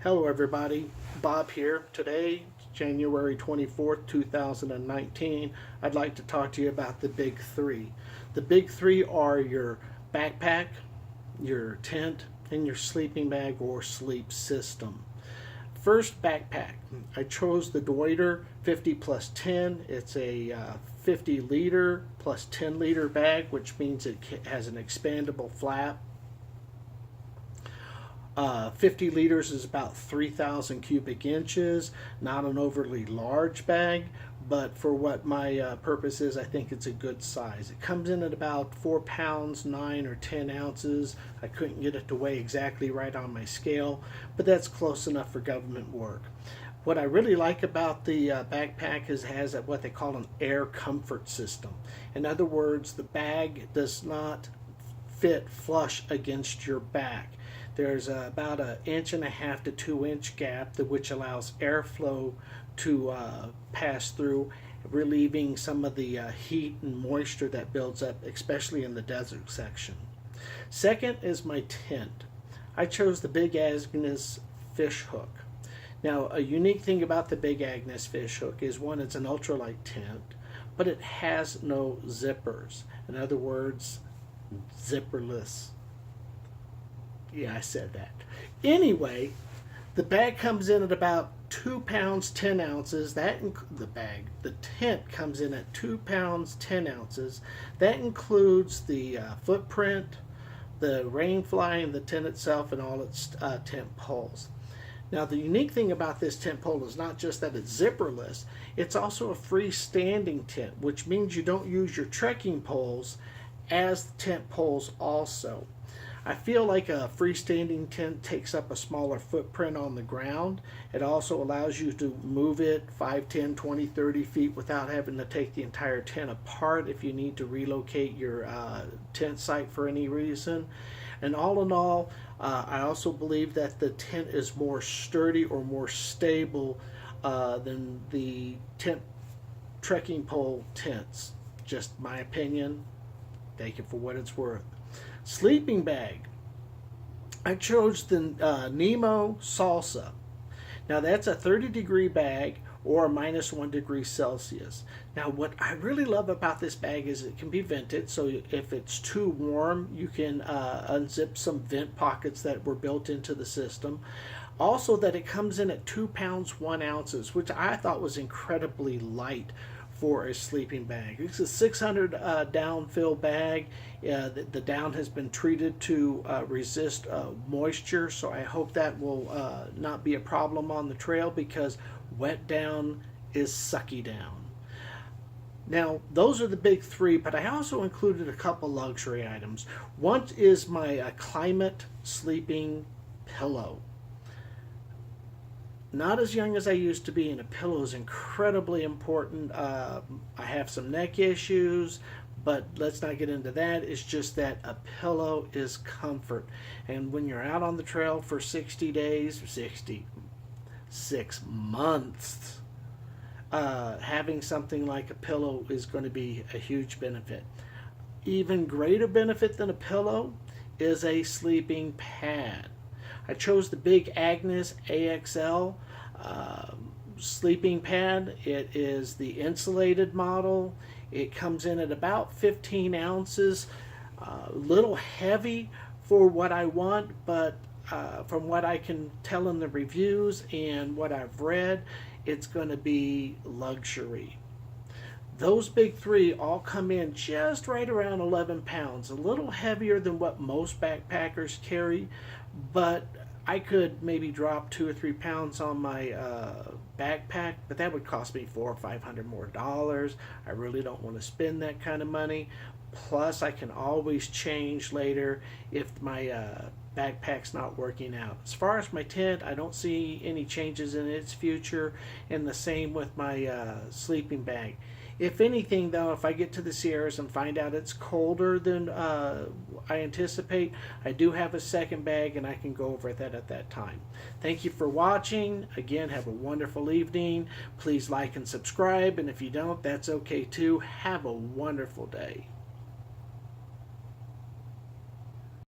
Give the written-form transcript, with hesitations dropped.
Hello everybody, Bob here. Today, January 24th, 2019, I'd like to talk to you about the big three. The big three are your backpack, your tent, and your sleeping bag or sleep system. First, backpack. I chose the Deuter 50 plus 10. It's a 50 liter plus 10 liter bag, which means it has an expandable flap. 50 liters is about 3,000 cubic inches, not an overly large bag, but for what my purpose is, I think it's a good size. It comes in at about 4 pounds, 9 or 10 ounces. I couldn't get it to weigh exactly right on my scale, but that's close enough for government work. What I really like about the backpack is it has what they call an air comfort system. In other words, the bag does not fit flush against your back. There's about an 1.5 to 2 inch gap which allows airflow to pass through, relieving some of the heat and moisture that builds up, especially in the desert section. Second is my tent. I chose the Big Agnes fish hook. Now, a unique thing about the Big Agnes fish hook is, one, it's an ultralight tent, but it has no zippers. In other words, zipperless. Yeah, I said that. Anyway, the bag comes in at about 2 pounds 10 ounces. The tent comes in at 2 pounds 10 ounces. That includes the footprint, the rain fly in the tent itself, and all its tent poles. Now, the unique thing about this tent pole is not just that it's zipperless, it's also a freestanding tent, which means you don't use your trekking poles as tent poles also. I feel like a freestanding tent takes up a smaller footprint on the ground. It also allows you to move it 5, 10, 20, 30 feet without having to take the entire tent apart if you need to relocate your tent site for any reason. And all in all, I also believe that the tent is more sturdy or more stable than the trekking pole tents. Just my opinion. Take it for what it's worth. Sleeping bag. I chose the Nemo Salsa. Now that's a 30-degree bag or -1 degree Celsius. Now what I really love about this bag is it can be vented, so if it's too warm you can unzip some vent pockets that were built into the system. Also, that it comes in at 2 pounds 1 ounces, which I thought was incredibly light for a sleeping bag. It's a 600 down fill bag. The down has been treated to resist moisture, so I hope that will not be a problem on the trail, because wet down is sucky down. Now, those are the big three, but I also included a couple luxury items. One is my climate sleeping pillow. Not as young as I used to be, and a pillow is incredibly important. I have some neck issues, but let's not get into that. It's just that a pillow is comfort. And when you're out on the trail for 60 days, 6 months, having something like a pillow is going to be a huge benefit. Even greater benefit than a pillow is a sleeping pad. I chose the Big Agnes AXL sleeping pad. It is the insulated model. It comes in at about 15 ounces. A little heavy for what I want, but from what I can tell in the reviews and what I've read, it's going to be luxury. Those big three all come in just right around 11 pounds, a little heavier than what most backpackers carry, but I could maybe drop 2 or 3 pounds on my backpack, but that would cost me $400 or $500 more. I really don't want to spend that kind of money. Plus, I can always change later if my backpack's not working out. As far as my tent, I don't see any changes in its future, and the same with my sleeping bag. If anything, though, if I get to the Sierras and find out it's colder than I anticipate, I do have a second bag and I can go over that at that time. Thank you for watching. Again, have a wonderful evening. Please like and subscribe, and if you don't, that's okay too. Have a wonderful day.